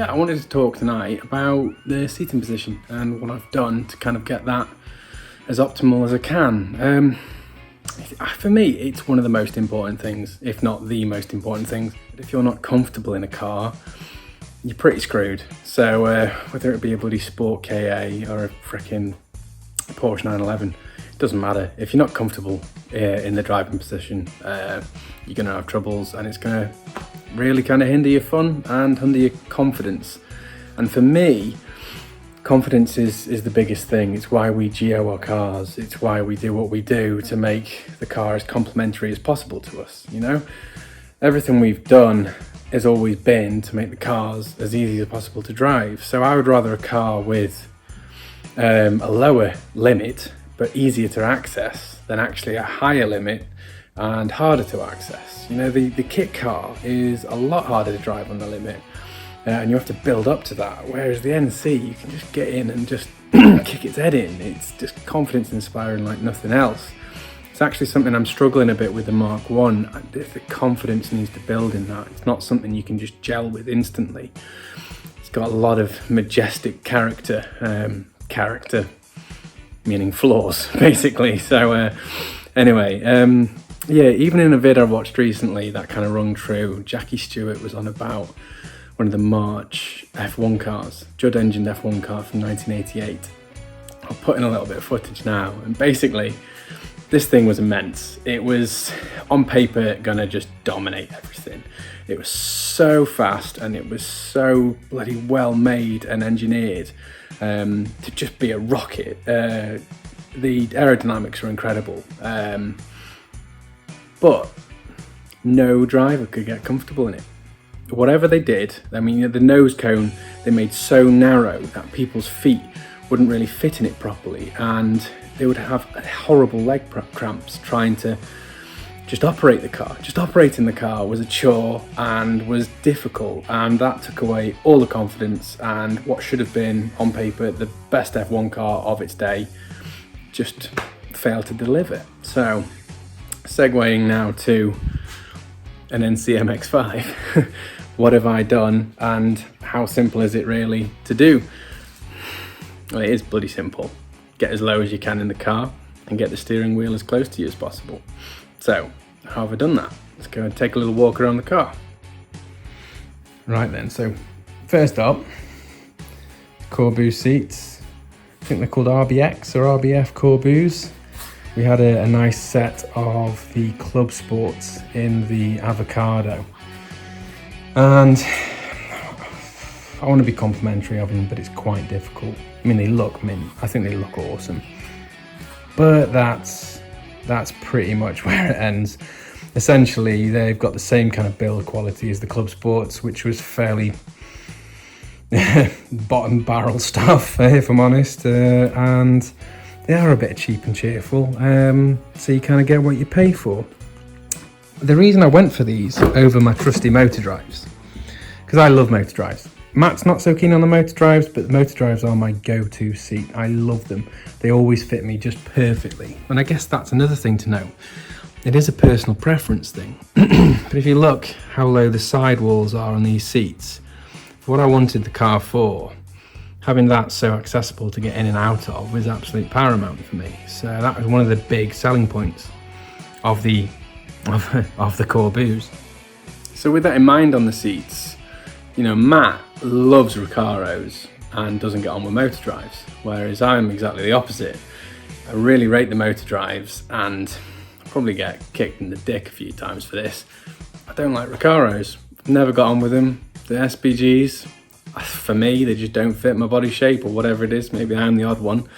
Yeah, I wanted to talk tonight about the seating position and what I've done to kind of get that as optimal as I can. For me, it's one of the most important things, if not the most important things. If you're not comfortable in a car, you're pretty screwed. So whether it be a bloody Sport KA or a freaking Porsche 911, it doesn't matter. If you're not comfortable in the driving position, you're going to have troubles, and it's going to really kind of hinder your fun and hinder your confidence. And for me, confidence is the biggest thing. It's why we geo our cars. It's why we do what we do to make the car as complementary as possible to us, you know? Everything we've done has always been to make the cars as easy as possible to drive. So I would rather a car with a lower limit but easier to access than actually a higher limit and harder to access. You know, the kit car is a lot harder to drive on the limit, and you have to build up to that, whereas the NC, you can just get in and just kick its head in. It's just confidence inspiring like nothing else. It's actually something I'm struggling a bit with the Mark 1. The confidence needs to build in that. It's not something you can just gel with instantly. It's got a lot of majestic character meaning flaws, basically. So anyway, yeah, even in a vid I watched recently that kind of rung true. Jackie Stewart was on about one of the March F1 cars, Judd-engined F1 car from 1988. I'll put in a little bit of footage now, and basically this thing was immense. It was on paper gonna just dominate everything. It was so fast and it was so bloody well made and engineered to just be a rocket. The aerodynamics were incredible, but no driver could get comfortable in it. Whatever they did, I mean, the nose cone they made so narrow that people's feet wouldn't really fit in it properly, and they would have horrible leg cramps trying to just operate the car. Just operating the car was a chore and was difficult, and that took away all the confidence, and what should have been on paper the best F1 car of its day just failed to deliver. So segueing now to an NC MX5, what have I done and how simple is it really to do? Well, it is bloody simple. Get as low as you can in the car and get the steering wheel as close to you as possible. So, how have I done that? Let's go and take a little walk around the car. Right then, so first up, Corbeau seats. I think they're called RBX or RBF Corbeaus. We had a nice set of the Club Sports in the avocado. And I want to be complimentary of them, but it's quite difficult. I mean, they look mint. I think they look awesome. But that's pretty much where it ends. Essentially, they've got the same kind of build quality as the Club Sports, which was fairly bottom barrel stuff, if I'm honest. And they are a bit cheap and cheerful, so you kind of get what you pay for. The reason I went for these over my trusty motor drives, because I love motor drives. Matt's not so keen on the motor drives, but the motor drives are my go-to seat. I love them. They always fit me just perfectly. And I guess that's another thing to note. It is a personal preference thing. But if you look how low the sidewalls are on these seats, for what I wanted the car for, having that so accessible to get in and out of was absolutely paramount for me. So that was one of the big selling points of the Corbeaus. So with that in mind on the seats, you know, Matt loves Recaros and doesn't get on with motor drives, whereas I'm exactly the opposite. I really rate the motor drives and probably get kicked in the dick a few times for this. I don't like Recaros. Never got on with them. The SPGs, for me, they just don't fit my body shape or whatever it is. Maybe I'm the odd one,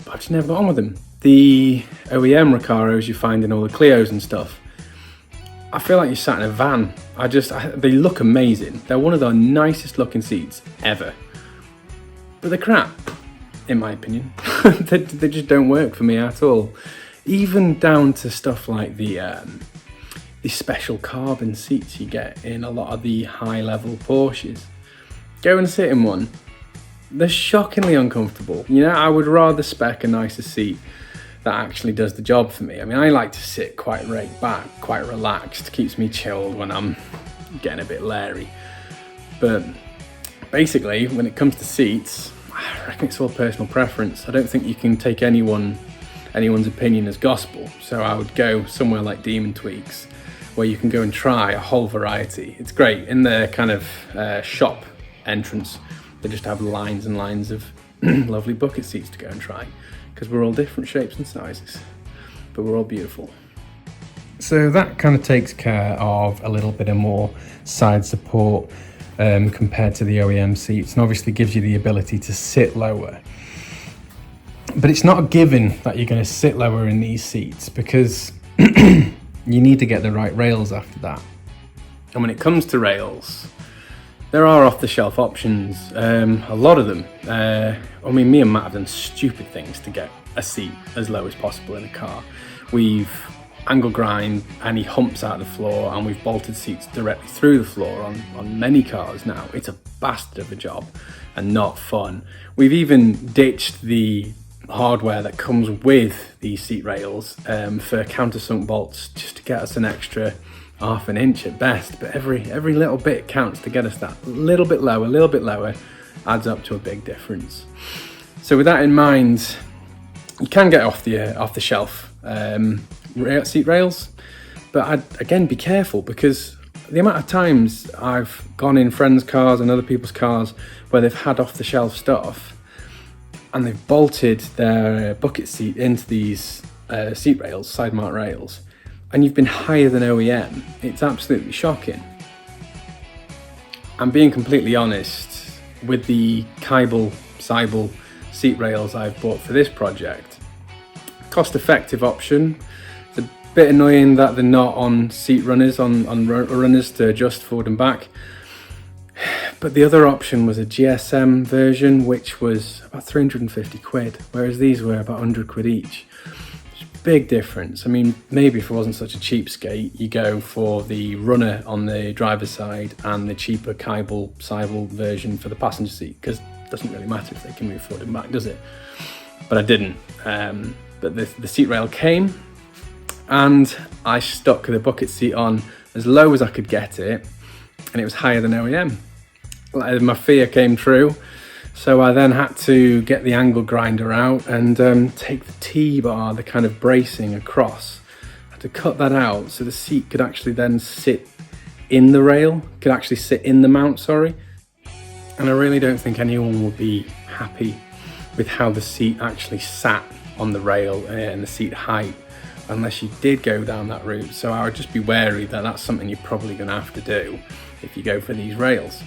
but I've just never got on with them. The OEM Recaros you find in all the Clios and stuff, I feel like you're sat in a van. They look amazing. They're one of the nicest looking seats ever, but they're crap, in my opinion. they just don't work for me at all. Even down to stuff like the special carbon seats you get in a lot of the high level Porsches. Go and sit in one. They're shockingly uncomfortable. You know, I would rather spec a nicer seat that actually does the job for me. I mean, I like to sit quite right back, quite relaxed, keeps me chilled when I'm getting a bit leery. But Basically, when it comes to seats, I reckon it's all personal preference. I don't think you can take anyone's opinion as gospel. So I would go somewhere like Demon Tweaks, where you can go and try a whole variety. It's great. In their kind of shop entrance, they just have lines and lines of lovely bucket seats to go and try, because we're all different shapes and sizes, but we're all beautiful. So that kind of takes care of a little bit of more side support compared to the OEM seats, and obviously gives you the ability to sit lower. But it's not a given that you're going to sit lower in these seats, because you need to get the right rails after that. And when it comes to rails, there are off-the-shelf options, a lot of them. I mean, me and Matt have done stupid things to get a seat as low as possible in a car. We've angle grind any humps out of the floor, and we've bolted seats directly through the floor on many cars now. It's a bastard of a job and not fun. We've even ditched the hardware that comes with these seat rails for countersunk bolts, just to get us an extra half an inch at best, but every little bit counts to get us that little bit lower adds up to a big difference. So with that in mind, you can get off the shelf seat rails, but I'd again be careful, because the amount of times I've gone in friends' cars and other people's cars where they've had off the shelf stuff and they've bolted their bucket seat into these seat rails, side mount rails, and you've been higher than OEM. It's absolutely shocking. I'm being completely honest, with the Cybul seat rails I've bought for this project, cost-effective option. It's a bit annoying that they're not on seat runners, on runners to adjust forward and back. But the other option was a GSM version, which was about 350 quid, whereas these were about 100 quid each. Big difference. I mean, maybe if it wasn't such a cheapskate, you go for the runner on the driver's side and the cheaper Cybul version for the passenger seat, because it doesn't really matter if they can move forward and back, does it? But I didn't. But the seat rail came, and I stuck the bucket seat on as low as I could get it, and it was higher than OEM. My fear came true. So I then had to get the angle grinder out and take the T-bar, the kind of bracing across. I had to cut that out so the seat could actually then sit in the rail, could actually sit in the mount, sorry. And I really don't think anyone will be happy with how the seat actually sat on the rail and the seat height, unless you did go down that route. So I would just be wary that that's something you're probably going to have to do if you go for these rails.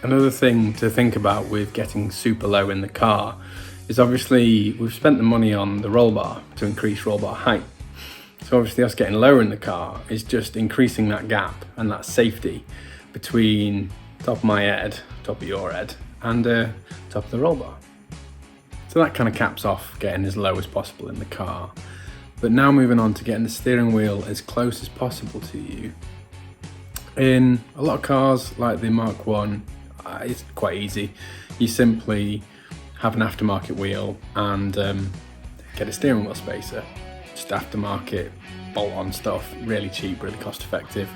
Another thing to think about with getting super low in the car is, obviously we've spent the money on the roll bar to increase roll bar height. So obviously us getting lower in the car is just increasing that gap and that safety between top of my head, top of your head, and top of the roll bar. So that kind of caps off getting as low as possible in the car. But now moving on to getting the steering wheel as close as possible to you. In a lot of cars like the Mark 1, it's quite easy. You simply have an aftermarket wheel and get a steering wheel spacer. Just aftermarket, bolt-on stuff, really cheap, really cost-effective.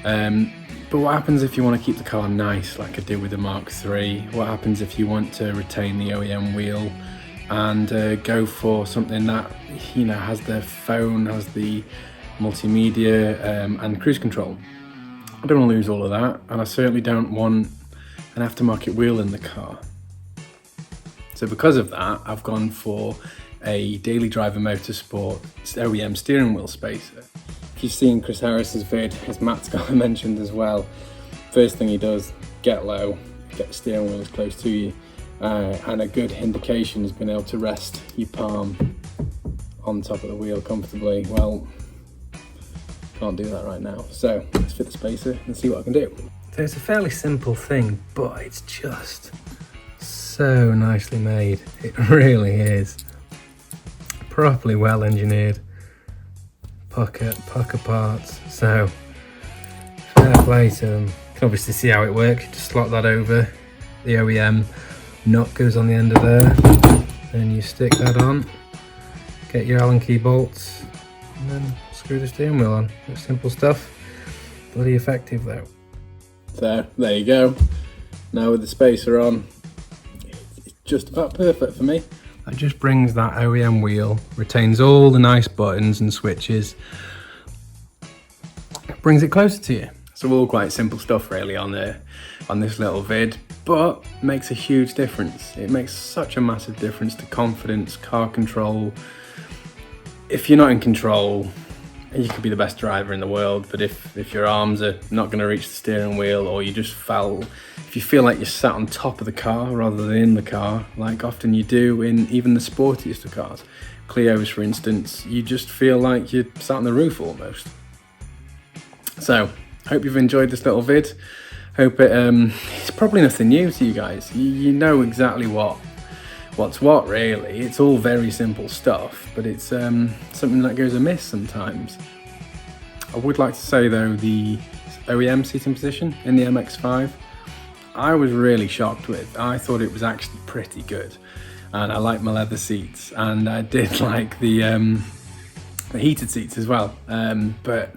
But what happens if you want to keep the car nice, like I did with the Mark 3? What happens if you want to retain the OEM wheel and go for something that, you know, has the phone, has the multimedia and cruise control? I don't want to lose all of that, and I certainly don't want an aftermarket wheel in the car. So because of that, I've gone for a Daily Driver Motorsport OEM steering wheel spacer. If you've seen Chris Harris's vid, as Matt's got mentioned as well, first thing he does, get low, get the steering wheel as close to you, and a good indication has been able to rest your palm on top of the wheel comfortably. Well, can't do that right now. So let's fit the spacer and see what I can do. So it's a fairly simple thing, but it's just so nicely made. It really is. Properly well engineered. Pucker parts. So fair play to them. You can obviously see how it works. You just slot that over. The OEM nut goes on the end of there. Then you stick that on. Get your Allen key bolts. And then screw the steering wheel on. It's simple stuff. Bloody effective though. So there you go. Now with the spacer on, it's just about perfect for me. It just brings that OEM wheel, retains all the nice buttons and switches, brings it closer to you. So all quite simple stuff really on this little vid, but makes a huge difference. It makes such a massive difference to confidence, car control. If you're not in control, you could be the best driver in the world, but if your arms are not going to reach the steering wheel, or you just if you feel like you're sat on top of the car rather than in the car, like often you do in even the sportiest of cars, Clios for instance, you just feel like you're sat on the roof almost. So, hope you've enjoyed this little vid. Hope it's probably nothing new to you guys. You know exactly what's what really. It's all very simple stuff, but it's something that goes amiss sometimes. I would like to say though, the OEM seating position in the MX5, I was really shocked with. I thought it was actually pretty good, and I like my leather seats, and I did like the heated seats as well, but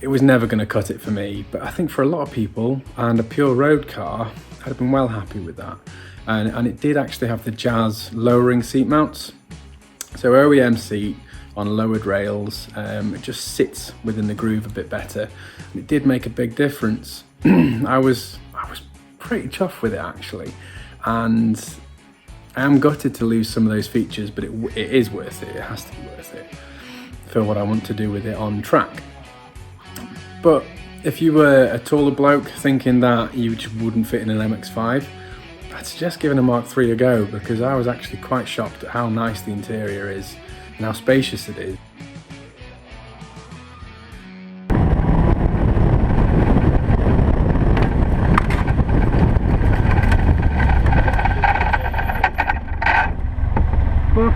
it was never going to cut it for me. But I think for a lot of people, and a pure road car, I'd have been well happy with that. And it did actually have the Jazz lowering seat mounts. So OEM seat on lowered rails, it just sits within the groove a bit better. And it did make a big difference. I was pretty chuffed with it actually. And I am gutted to lose some of those features, but it is worth it. It has to be worth it for what I want to do with it on track. But if you were a taller bloke thinking that you just wouldn't fit in an MX5, I'd suggest giving a Mark III a go, because I was actually quite shocked at how nice the interior is and how spacious it is.